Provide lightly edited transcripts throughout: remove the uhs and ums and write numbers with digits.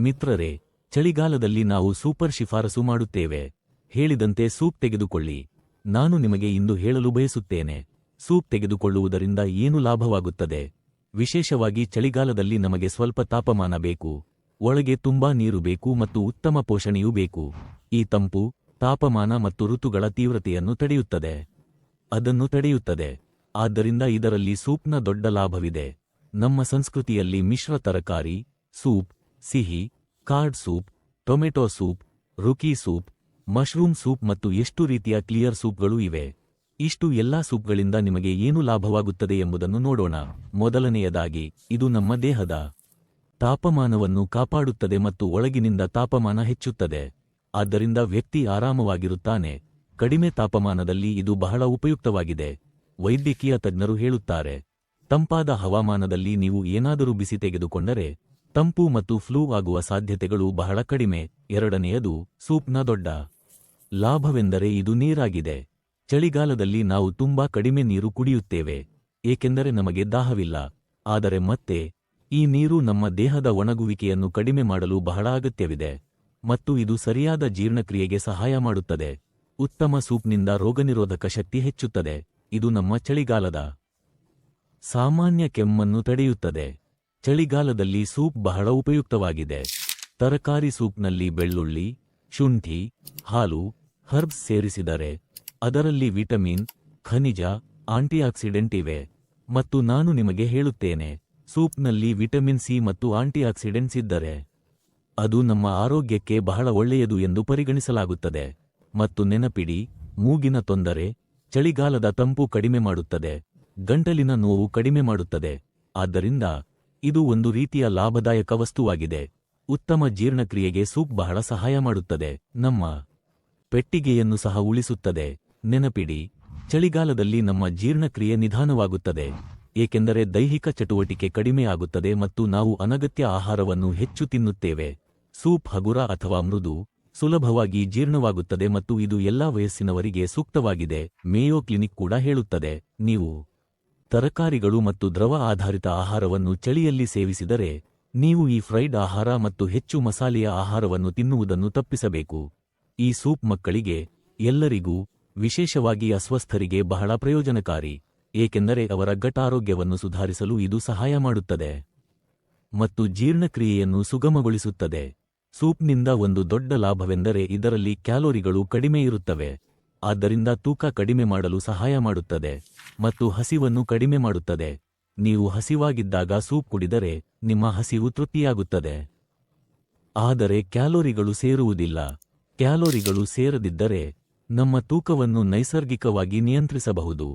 ಮಿತ್ರರೇ, ಚಳಿಗಾಲದಲ್ಲಿ ನಾವು ಸೂಪರ್ ಶಿಫಾರಸು ಮಾಡುತ್ತೇವೆ. ಹೇಳಿದಂತೆ ಸೂಪ್ ತೆಗೆದುಕೊಳ್ಳಿ. ನಾನು ನಿಮಗೆ ಇಂದು ಹೇಳಲು ಬಯಸುತ್ತೇನೆ, ಸೂಪ್ ತೆಗೆದುಕೊಳ್ಳುವುದರಿಂದ ಏನು ಲಾಭವಾಗುತ್ತದೆ. ವಿಶೇಷವಾಗಿ ಚಳಿಗಾಲದಲ್ಲಿ ನಮಗೆ ಸ್ವಲ್ಪ ತಾಪಮಾನ ಬೇಕು, ಒಳಗೆ ತುಂಬಾ ನೀರು ಬೇಕು ಮತ್ತು ಉತ್ತಮ ಪೋಷಣೆಯೂ ಬೇಕು. ಈ ತಂಪು, ತಾಪಮಾನ ಮತ್ತು ಋತುಗಳ ತೀವ್ರತೆಯನ್ನು ತಡೆಯುತ್ತದೆ. ಆದ್ದರಿಂದ ಇದರಲ್ಲಿ ಸೂಪ್ನ ದೊಡ್ಡ ಲಾಭವಿದೆ. ನಮ್ಮ ಸಂಸ್ಕೃತಿಯಲ್ಲಿ ಮಿಶ್ರ ತರಕಾರಿ ಸೂಪ್, ಸಿಹಿ ಕಾರ್ಡ್ ಸೂಪ್, ಟೊಮೆಟೊ ಸೂಪ್, ರುಕಿ ಸೂಪ್, ಮಶ್ರೂಮ್ ಸೂಪ್ ಮತ್ತು ಎಷ್ಟು ರೀತಿಯ ಕ್ಲಿಯರ್ ಸೂಪ್ಗಳು ಇವೆ. ಇಷ್ಟು ಎಲ್ಲಾ ಸೂಪ್ಗಳಿಂದ ನಿಮಗೆ ಏನು ಲಾಭವಾಗುತ್ತದೆ ಎಂಬುದನ್ನು ನೋಡೋಣ. ಮೊದಲನೆಯದಾಗಿ, ಇದು ನಮ್ಮ ದೇಹದ ತಾಪಮಾನವನ್ನು ಕಾಪಾಡುತ್ತದೆ ಮತ್ತು ಒಳಗಿನಿಂದ ತಾಪಮಾನ ಹೆಚ್ಚುತ್ತದೆ. ಆದ್ದರಿಂದ ವ್ಯಕ್ತಿ ಆರಾಮವಾಗಿರುತ್ತಾನೆ. ಕಡಿಮೆ ತಾಪಮಾನದಲ್ಲಿ ಇದು ಬಹಳ ಉಪಯುಕ್ತವಾಗಿದೆ. ವೈದ್ಯಕೀಯ ತಜ್ಞರು ಹೇಳುತ್ತಾರೆ, ತಂಪಾದ ಹವಾಮಾನದಲ್ಲಿ ನೀವು ಏನಾದರೂ ಬಿಸಿ ತೆಗೆದುಕೊಂಡರೆ ತಂಪು ಮತ್ತು ಫ್ಲೂ ಆಗುವ ಸಾಧ್ಯತೆಗಳು ಬಹಳ ಕಡಿಮೆ. ಎರಡನೆಯದು, ಸೂಪ್ನ ದೊಡ್ಡ ಲಾಭವೆಂದರೆ ಇದು ನೀರಾಗಿದೆ. ಚಳಿಗಾಲದಲ್ಲಿ ನಾವು ತುಂಬಾ ಕಡಿಮೆ ನೀರು ಕುಡಿಯುತ್ತೇವೆ, ಏಕೆಂದರೆ ನಮಗೆ ದಾಹವಿಲ್ಲ. ಆದರೆ ಮತ್ತೆ ಈ ನೀರು ನಮ್ಮ ದೇಹದ ಒಣಗುವಿಕೆಯನ್ನು ಕಡಿಮೆ ಮಾಡಲು ಬಹಳ ಅಗತ್ಯವಿದೆ ಮತ್ತು ಇದು ಸರಿಯಾದ ಜೀರ್ಣಕ್ರಿಯೆಗೆ ಸಹಾಯ ಮಾಡುತ್ತದೆ. ಉತ್ತಮ ಸೂಪ್ನಿಂದ ರೋಗನಿರೋಧಕ ಶಕ್ತಿ ಹೆಚ್ಚುತ್ತದೆ. ಇದು ನಮ್ಮ ಚಳಿಗಾಲದ ಸಾಮಾನ್ಯ ಕೆಮ್ಮನ್ನು ತಡೆಯುತ್ತದೆ. ಚಳಿಗಾಲದಲ್ಲಿ ಸೂಪ್ ಬಹಳ ಉಪಯುಕ್ತವಾಗಿದೆ. ತರಕಾರಿ ಸೂಪ್ನಲ್ಲಿ ಬೆಳ್ಳುಳ್ಳಿ, ಶುಂಠಿ, ಹಾಲು, ಹರ್ಬ್ಸ್ ಸೇರಿಸಿದರೆ ಅದರಲ್ಲಿ ವಿಟಮಿನ್, ಖನಿಜ, ಆಂಟಿಆಕ್ಸಿಡೆಂಟ್ ಇವೆ. ಮತ್ತು ನಾನು ನಿಮಗೆ ಹೇಳುತ್ತೇನೆ, ಸೂಪ್ನಲ್ಲಿ ವಿಟಮಿನ್ ಸಿ ಮತ್ತು ಆಂಟಿಆಕ್ಸಿಡೆಂಟ್ಸ್ ಇದ್ದರೆ ಅದು ನಮ್ಮ ಆರೋಗ್ಯಕ್ಕೆ ಬಹಳ ಒಳ್ಳೆಯದು ಎಂದು ಪರಿಗಣಿಸಲಾಗುತ್ತದೆ. ಮತ್ತು ನೆನಪಿಡಿ, ಮೂಗಿನ ತೊಂದರೆ, ಚಳಿಗಾಲದ ತಂಪು ಕಡಿಮೆ ಮಾಡುತ್ತದೆ, ಗಂಟಲಿನ ನೋವು ಕಡಿಮೆ ಮಾಡುತ್ತದೆ. ಆದ್ದರಿಂದ ಇದು ಒಂದು ರೀತಿಯ ಲಾಭದಾಯಕ ವಸ್ತುವಾಗಿದೆ. ಉತ್ತಮ ಜೀರ್ಣಕ್ರಿಯೆಗೆ ಸೂಪ್ ಬಹಳ ಸಹಾಯ ಮಾಡುತ್ತದೆ. ನಮ್ಮ ಪೆಟ್ಟಿಗೆಯನ್ನು ಸಹ ಉಳಿಸುತ್ತದೆ. ನೆನಪಿಡಿ, ಚಳಿಗಾಲದಲ್ಲಿ ನಮ್ಮ ಜೀರ್ಣಕ್ರಿಯೆ ನಿಧಾನವಾಗುತ್ತದೆ, ಏಕೆಂದರೆ ದೈಹಿಕ ಚಟುವಟಿಕೆ ಕಡಿಮೆಯಾಗುತ್ತದೆ ಮತ್ತು ನಾವು ಅನಗತ್ಯ ಆಹಾರವನ್ನು ಹೆಚ್ಚು ತಿನ್ನುತ್ತೇವೆ. ಸೂಪ್ ಹಗುರ ಅಥವಾ ಮೃದು, ಸುಲಭವಾಗಿ ಜೀರ್ಣವಾಗುತ್ತದೆ ಮತ್ತು ಇದು ಎಲ್ಲಾ ವಯಸ್ಸಿನವರಿಗೆ ಸೂಕ್ತವಾಗಿದೆ. ಮೇಯೋ ಕ್ಲಿನಿಕ್ ಕೂಡ ಹೇಳುತ್ತದೆ, ನೀವು ತರಕಾರಿಗಳು ಮತ್ತು ದ್ರವ ಆಧಾರಿತ ಆಹಾರವನ್ನು ಚಳಿಯಲ್ಲಿ ಸೇವಿಸಿದರೆ ನೀವು ಈ ಫ್ರೈಡ್ ಆಹಾರ ಮತ್ತು ಹೆಚ್ಚು ಮಸಾಲೆಯ ಆಹಾರವನ್ನು ತಿನ್ನುವುದನ್ನು ತಪ್ಪಿಸಬೇಕು. ಈ ಸೂಪ್ ಮಕ್ಕಳಿಗೆ, ಎಲ್ಲರಿಗೂ, ವಿಶೇಷವಾಗಿ ಅಸ್ವಸ್ಥರಿಗೆ ಬಹಳ ಪ್ರಯೋಜನಕಾರಿ, ಏಕೆಂದರೆ ಅವರ ಗಟ್ ಆರೋಗ್ಯವನ್ನು ಸುಧಾರಿಸಲು ಇದು ಸಹಾಯ ಮಾಡುತ್ತದೆ ಮತ್ತು ಜೀರ್ಣಕ್ರಿಯೆಯನ್ನು ಸುಗಮಗೊಳಿಸುತ್ತದೆ. ಸೂಪ್ನಿಂದ ಒಂದು ದೊಡ್ಡ ಲಾಭವೆಂದರೆ ಇದರಲ್ಲಿ ಕ್ಯಾಲೋರಿಗಳು ಕಡಿಮೆ ಇರುತ್ತವೆ. ಆದ್ದರಿಂದ ತೂಕ ಕಡಿಮೆ ಮಾಡಲು ಸಹಾಯ ಮಾಡುತ್ತದೆ ಮತ್ತು ಹಸಿವನ್ನು ಕಡಿಮೆ ಮಾಡುತ್ತದೆ. ನೀವು ಹಸಿವಾಗಿದ್ದಾಗ ಸೂಪ್ ಕುಡಿದರೆ ನಿಮ್ಮ ಹಸಿವು ತೃಪ್ತಿಯಾಗುತ್ತದೆ. ಆದರೆ ಕ್ಯಾಲೋರಿಗಳು ಸೇರುವುದಿಲ್ಲ. ಕ್ಯಾಲೋರಿಗಳು ಸೇರದಿದ್ದರೆ ನಮ್ಮ ತೂಕವನ್ನು ನೈಸರ್ಗಿಕವಾಗಿ ನಿಯಂತ್ರಿಸಬಹುದು.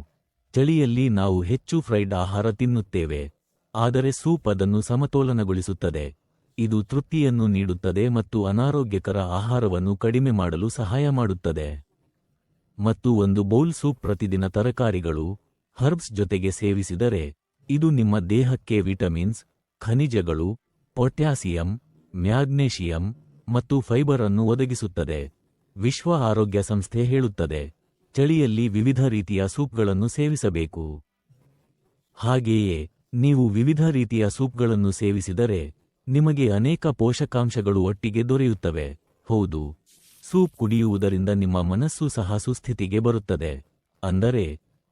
ಚಳಿಯಲ್ಲಿ ನಾವು ಹೆಚ್ಚು ಫ್ರೈಡ್ ಆಹಾರ ತಿನ್ನುತ್ತೇವೆ, ಆದರೆ ಸೂಪ್ ಅದನ್ನು ಸಮತೋಲನಗೊಳಿಸುತ್ತದೆ. ಇದು ತೃಪ್ತಿಯನ್ನು ನೀಡುತ್ತದೆ ಮತ್ತು ಅನಾರೋಗ್ಯಕರ ಆಹಾರವನ್ನು ಕಡಿಮೆ ಮಾಡಲು ಸಹಾಯ ಮಾಡುತ್ತದೆ. ಮತ್ತು ಒಂದು ಬೌಲ್ ಸೂಪ್ ಪ್ರತಿದಿನ ತರಕಾರಿಗಳು, ಹರ್ಬ್ಸ್ ಜೊತೆಗೆ ಸೇವಿಸಿದರೆ ಇದು ನಿಮ್ಮ ದೇಹಕ್ಕೆ ವಿಟಮಿನ್ಸ್, ಖನಿಜಗಳು, ಪೊಟ್ಯಾಸಿಯಂ, ಮ್ಯಾಗ್ನೇಷಿಯಂ ಮತ್ತು ಫೈಬರ್ ಅನ್ನು ಒದಗಿಸುತ್ತದೆ. ವಿಶ್ವ ಆರೋಗ್ಯ ಸಂಸ್ಥೆ ಹೇಳುತ್ತದೆ, ಚಳಿಯಲ್ಲಿ ವಿವಿಧ ರೀತಿಯ ಸೂಪ್ಗಳನ್ನು ಸೇವಿಸಬೇಕು. ಹಾಗೆಯೇ ನೀವು ವಿವಿಧ ರೀತಿಯ ಸೂಪ್ಗಳನ್ನು ಸೇವಿಸಿದರೆ ನಿಮಗೆ ಅನೇಕ ಪೋಷಕಾಂಶಗಳು ಒಟ್ಟಿಗೆ ದೊರೆಯುತ್ತವೆ. ಹೌದು, ಸೂಪ್ ಕುಡಿಯುವುದರಿಂದ ನಿಮ್ಮ ಮನಸ್ಸು ಸಹ ಸುಸ್ಥಿತಿಗೆ ಬರುತ್ತದೆ. ಅಂದರೆ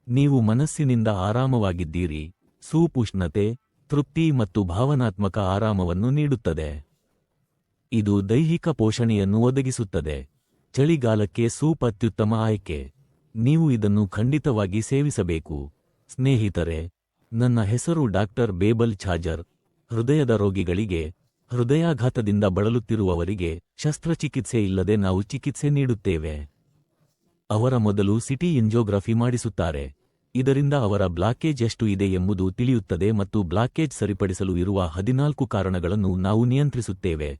ನೀವು ಮನಸ್ಸಿನಿಂದ ಆರಾಮವಾಗಿದ್ದೀರಿ. ಸೂಪ್ ಉಷ್ಣತೆ, ತೃಪ್ತಿ ಮತ್ತು ಭಾವನಾತ್ಮಕ ಆರಾಮವನ್ನು ನೀಡುತ್ತದೆ. ಇದು ದೈಹಿಕ ಪೋಷಣೆಯನ್ನು ಒದಗಿಸುತ್ತದೆ. ಚಳಿಗಾಲಕ್ಕೆ ಸೂಪ್ ಅತ್ಯುತ್ತಮ ಆಯ್ಕೆ. ನೀವು ಇದನ್ನು ಖಂಡಿತವಾಗಿ ಸೇವಿಸಬೇಕು. ಸ್ನೇಹಿತರೆ, ನನ್ನ ಹೆಸರು ಡಾಕ್ಟರ್ ಬೇಬಲ್ ಛಾಜರ್. ಹೃದಯದ ರೋಗಿಗಳಿಗೆ, ಹೃದಯಾಘಾತದಿಂದ ಬಳಲುತ್ತಿರುವವರಿಗೆ ಶಸ್ತ್ರಚಿಕಿತ್ಸೆ ಇಲ್ಲದೆ ನಾವು ಚಿಕಿತ್ಸೆ ನೀಡುತ್ತೇವೆ. ಅವರ ಮೊದಲು ಸಿಟಿ ಎಂಜಿಯೋಗ್ರಫಿ ಮಾಡಿಸುತ್ತಾರೆ. ಇದರಿಂದ ಅವರ ಬ್ಲಾಕೇಜ್ ಎಷ್ಟು ಇದೆ ಎಂಬುದು ತಿಳಿಯುತ್ತದೆ ಮತ್ತು ಬ್ಲಾಕೇಜ್ ಸರಿಪಡಿಸಲು ಇರುವ 14 ಕಾರಣಗಳನ್ನು ನಾವು ನಿಯಂತ್ರಿಸುತ್ತೇವೆ.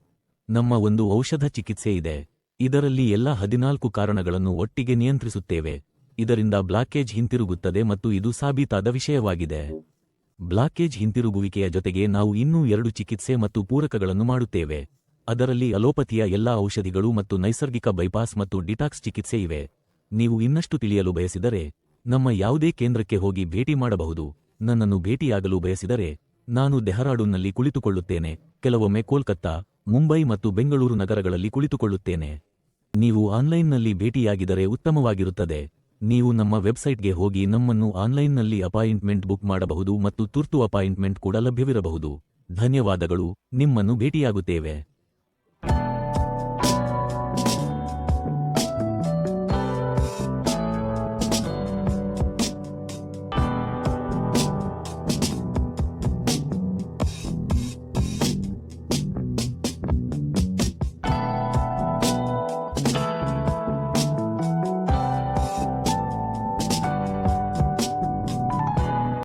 ನಮ್ಮ ಒಂದು ಔಷಧ ಚಿಕಿತ್ಸೆ ಇದೆ. ಇದರಲ್ಲಿ ಎಲ್ಲ 14 ಕಾರಣಗಳನ್ನು ಒಟ್ಟಿಗೆ ನಿಯಂತ್ರಿಸುತ್ತೇವೆ. ಇದರಿಂದ ಬ್ಲಾಕೇಜ್ ಹಿಂತಿರುಗುತ್ತದೆ ಮತ್ತು ಇದು ಸಾಬೀತಾದ ವಿಷಯವಾಗಿದೆ. ಬ್ಲಾಕೇಜ್ ಹಿಂತಿರುಗುವಿಕೆಯ ಜೊತೆಗೆ ನಾವು ಇನ್ನೂ 2 ಚಿಕಿತ್ಸೆ ಮತ್ತು ಪೂರಕಗಳನ್ನು ಮಾಡುತ್ತೇವೆ. ಅದರಲ್ಲಿ ಅಲೋಪತಿಯ ಎಲ್ಲಾ ಔಷಧಿಗಳು ಮತ್ತು ನೈಸರ್ಗಿಕ ಬೈಪಾಸ್ ಮತ್ತು ಡಿಟಾಕ್ಸ್ ಚಿಕಿತ್ಸೆ ಇವೆ. ನೀವು ಇನ್ನಷ್ಟು ತಿಳಿಯಲು ಬಯಸಿದರೆ ನಮ್ಮ ಯಾವುದೇ ಕೇಂದ್ರಕ್ಕೆ ಹೋಗಿ ಭೇಟಿ ಮಾಡಬಹುದು. ನನ್ನನ್ನು ಭೇಟಿಯಾಗಲು ಬಯಸಿದರೆ ನಾನು ಡೆಹ್ರಾಡೂನ್ನಲ್ಲಿ ಕುಳಿತುಕೊಳ್ಳುತ್ತೇನೆ, ಕೆಲವೊಮ್ಮೆ ಕೋಲ್ಕತ್ತಾ, ಮುಂಬೈ ಮತ್ತು ಬೆಂಗಳೂರು ನಗರಗಳಲ್ಲಿ ಕುಳಿತುಕೊಳ್ಳುತ್ತೇನೆ. ನೀವು ಆನ್ಲೈನ್ನಲ್ಲಿ ಭೇಟಿಯಾಗಿದರೆ ಉತ್ತಮವಾಗಿರುತ್ತದೆ. ನೀವು ನಮ್ಮ ವೆಬ್ಸೈಟ್ಗೆ ಹೋಗಿ ನಮ್ಮನ್ನು ಆನ್ಲೈನ್ನಲ್ಲಿ ಅಪಾಯಿಂಟ್ಮೆಂಟ್ ಬುಕ್ ಮಾಡಬಹುದು ಮತ್ತು ತುರ್ತು ಅಪಾಯಿಂಟ್ಮೆಂಟ್ ಕೂಡ ಲಭ್ಯವಿರಬಹುದು. ಧನ್ಯವಾದಗಳು, ನಿಮ್ಮನ್ನು ಭೇಟಿಯಾಗುತ್ತೇವೆ.